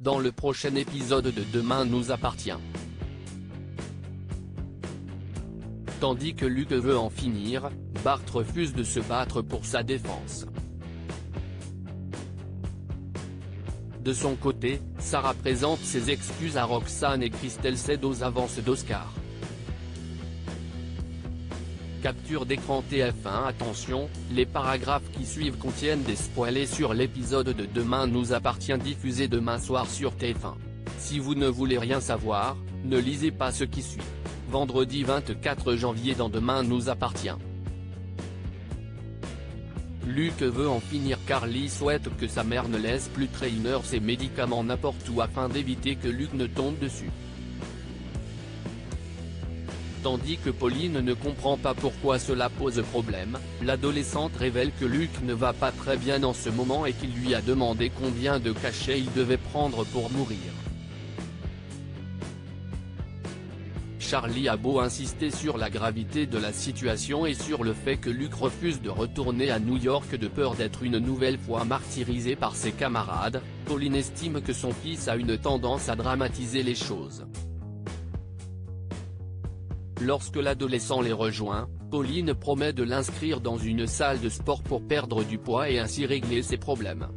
dans le prochain épisode de Demain nous appartient. Tandis que Luke veut en finir, Bart refuse de se battre pour sa défense. De son côté, Sarah présente ses excuses à Roxane et Christelle cède aux avances d'Oscar. Capture d'écran TF1. Attention, les paragraphes qui suivent contiennent des spoilers sur l'épisode de Demain nous appartient diffusé demain soir sur TF1. Si vous ne voulez rien savoir, ne lisez pas ce qui suit. Vendredi 24 janvier dans Demain nous appartient. Luke veut en finir. Carly souhaite que sa mère ne laisse plus traîner ses médicaments n'importe où afin d'éviter que Luke ne tombe dessus. Tandis que Pauline ne comprend pas pourquoi cela pose problème, l'adolescente révèle que Luke ne va pas très bien en ce moment et qu'il lui a demandé combien de cachets il devait prendre pour mourir. Charlie a beau insister sur la gravité de la situation et sur le fait que Luke refuse de retourner à New York de peur d'être une nouvelle fois martyrisé par ses camarades, Pauline estime que son fils a une tendance à dramatiser les choses. Lorsque l'adolescent les rejoint, Pauline promet de l'inscrire dans une salle de sport pour perdre du poids et ainsi régler ses problèmes.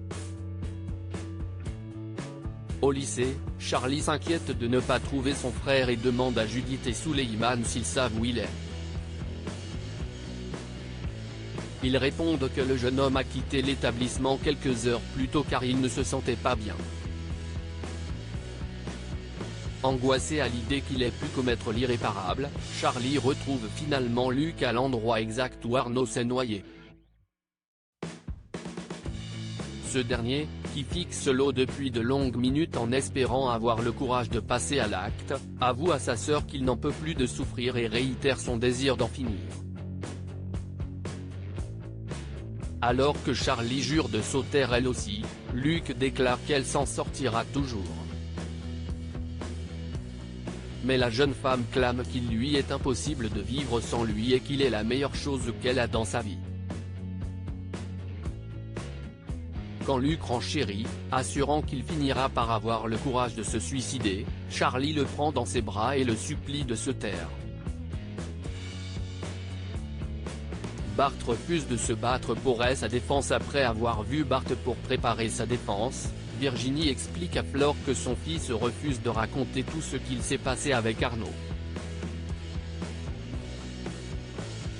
Au lycée, Charlie s'inquiète de ne pas trouver son frère et demande à Judith et Suleiman s'ils savent où il est. Ils répondent que le jeune homme a quitté l'établissement quelques heures plus tôt car il ne se sentait pas bien. Angoissé à l'idée qu'il ait pu commettre l'irréparable, Charlie retrouve finalement Luke à l'endroit exact où Arnaud s'est noyé. Ce dernier, qui fixe l'eau depuis de longues minutes en espérant avoir le courage de passer à l'acte, avoue à sa sœur qu'il n'en peut plus de souffrir et réitère son désir d'en finir. Alors que Charlie jure de sauter elle aussi, Luke déclare qu'elle s'en sortira toujours. Mais la jeune femme clame qu'il lui est impossible de vivre sans lui et qu'il est la meilleure chose qu'elle a dans sa vie. Quand Luke renchérit, assurant qu'il finira par avoir le courage de se suicider, Charlie le prend dans ses bras et le supplie de se taire. Bart refuse de se battre pour sa défense. Après avoir vu Bart pour préparer sa défense, Virginie explique à Flore que son fils refuse de raconter tout ce qu'il s'est passé avec Arnaud.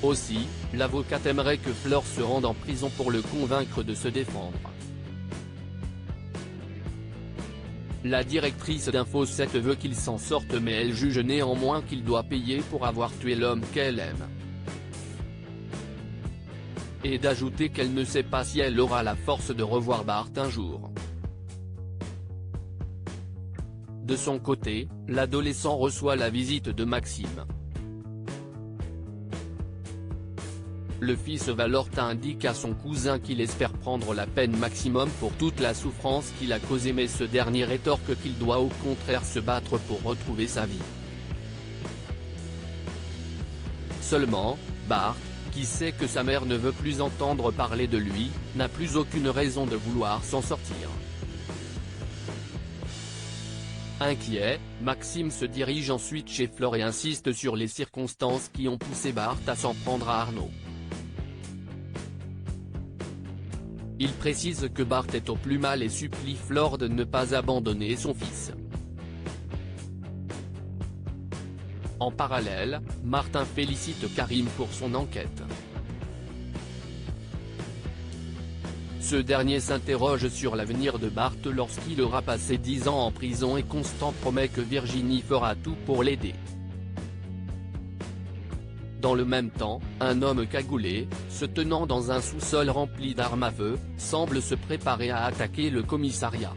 Aussi, l'avocate aimerait que Flore se rende en prison pour le convaincre de se défendre. La directrice d'Info 7 veut qu'il s'en sorte mais elle juge néanmoins qu'il doit payer pour avoir tué l'homme qu'elle aime. Et d'ajouter qu'elle ne sait pas si elle aura la force de revoir Bart un jour. De son côté, l'adolescent reçoit la visite de Maxime. Le fils Valortin indique à son cousin qu'il espère prendre la peine maximum pour toute la souffrance qu'il a causée mais ce dernier rétorque qu'il doit au contraire se battre pour retrouver sa vie. Seulement, Bart, qui sait que sa mère ne veut plus entendre parler de lui, n'a plus aucune raison de vouloir s'en sortir. Inquiet, Maxime se dirige ensuite chez Flore et insiste sur les circonstances qui ont poussé Bart à s'en prendre à Arnaud. Il précise que Bart est au plus mal et supplie Flore de ne pas abandonner son fils. En parallèle, Martin félicite Karim pour son enquête. Ce dernier s'interroge sur l'avenir de Bart lorsqu'il aura passé 10 ans en prison et Constant promet que Virginie fera tout pour l'aider. Dans le même temps, un homme cagoulé, se tenant dans un sous-sol rempli d'armes à feu, semble se préparer à attaquer le commissariat.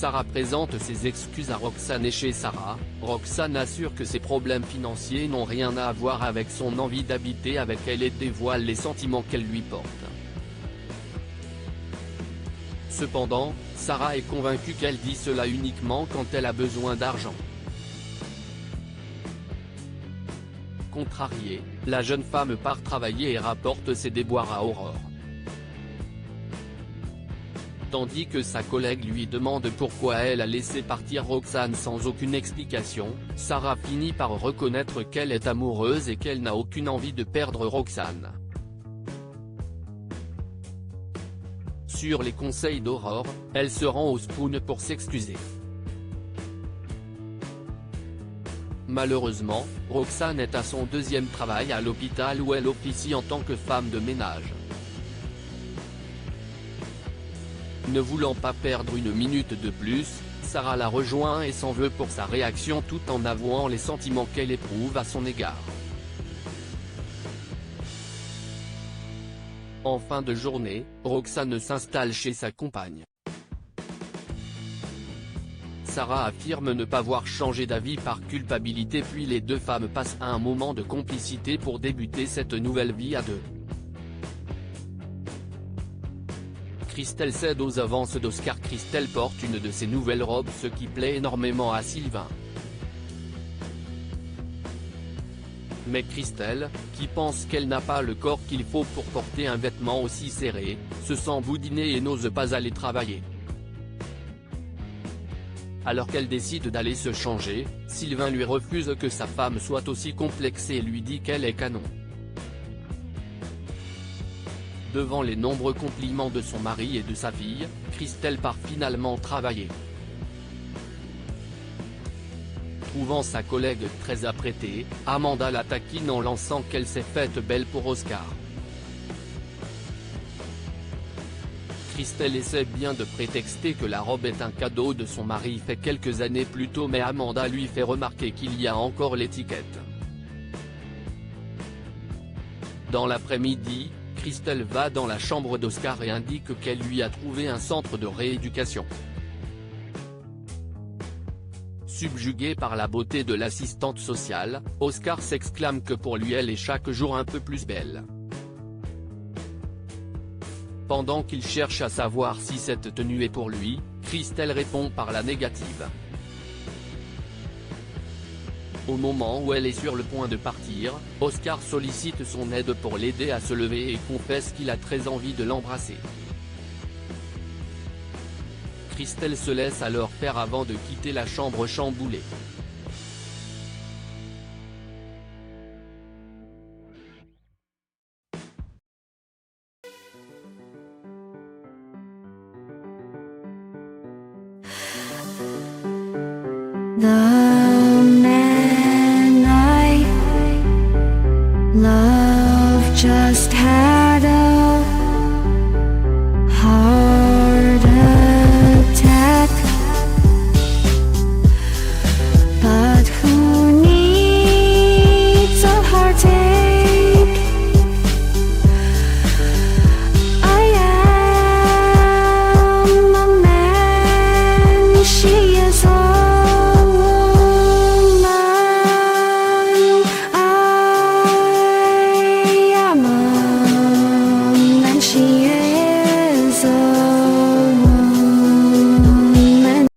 Sarah présente ses excuses à Roxane et chez Sarah, Roxane assure que ses problèmes financiers n'ont rien à voir avec son envie d'habiter avec elle et dévoile les sentiments qu'elle lui porte. Cependant, Sarah est convaincue qu'elle dit cela uniquement quand elle a besoin d'argent. Contrariée, la jeune femme part travailler et rapporte ses déboires à Aurore. Tandis que sa collègue lui demande pourquoi elle a laissé partir Roxane sans aucune explication, Sarah finit par reconnaître qu'elle est amoureuse et qu'elle n'a aucune envie de perdre Roxane. Sur les conseils d'Aurore, elle se rend au Spoon pour s'excuser. Malheureusement, Roxane est à son deuxième travail à l'hôpital où elle officie en tant que femme de ménage. Ne voulant pas perdre une minute de plus, Sarah la rejoint et s'en veut pour sa réaction tout en avouant les sentiments qu'elle éprouve à son égard. En fin de journée, Roxane s'installe chez sa compagne. Sarah affirme ne pas avoir changé d'avis par culpabilité puis les deux femmes passent un moment de complicité pour débuter cette nouvelle vie à deux. Christelle cède aux avances d'Oscar. Christelle porte une de ses nouvelles robes, ce qui plaît énormément à Sylvain. Mais Christelle, qui pense qu'elle n'a pas le corps qu'il faut pour porter un vêtement aussi serré, se sent boudinée et n'ose pas aller travailler. Alors qu'elle décide d'aller se changer, Sylvain lui refuse que sa femme soit aussi complexée et lui dit qu'elle est canon. Devant les nombreux compliments de son mari et de sa fille, Christelle part finalement travailler. Trouvant sa collègue très apprêtée, Amanda la taquine en lançant qu'elle s'est faite belle pour Oscar. Christelle essaie bien de prétexter que la robe est un cadeau de son mari fait quelques années plus tôt, mais Amanda lui fait remarquer qu'il y a encore l'étiquette. Dans l'après-midi, Christelle va dans la chambre d'Oscar et indique qu'elle lui a trouvé un centre de rééducation. Subjugué par la beauté de l'assistante sociale, Oscar s'exclame que pour lui elle est chaque jour un peu plus belle. Pendant qu'il cherche à savoir si cette tenue est pour lui, Christelle répond par la négative. Au moment où elle est sur le point de partir, Oscar sollicite son aide pour l'aider à se lever et confesse qu'il a très envie de l'embrasser. Christelle se laisse alors faire avant de quitter la chambre chamboulée. 나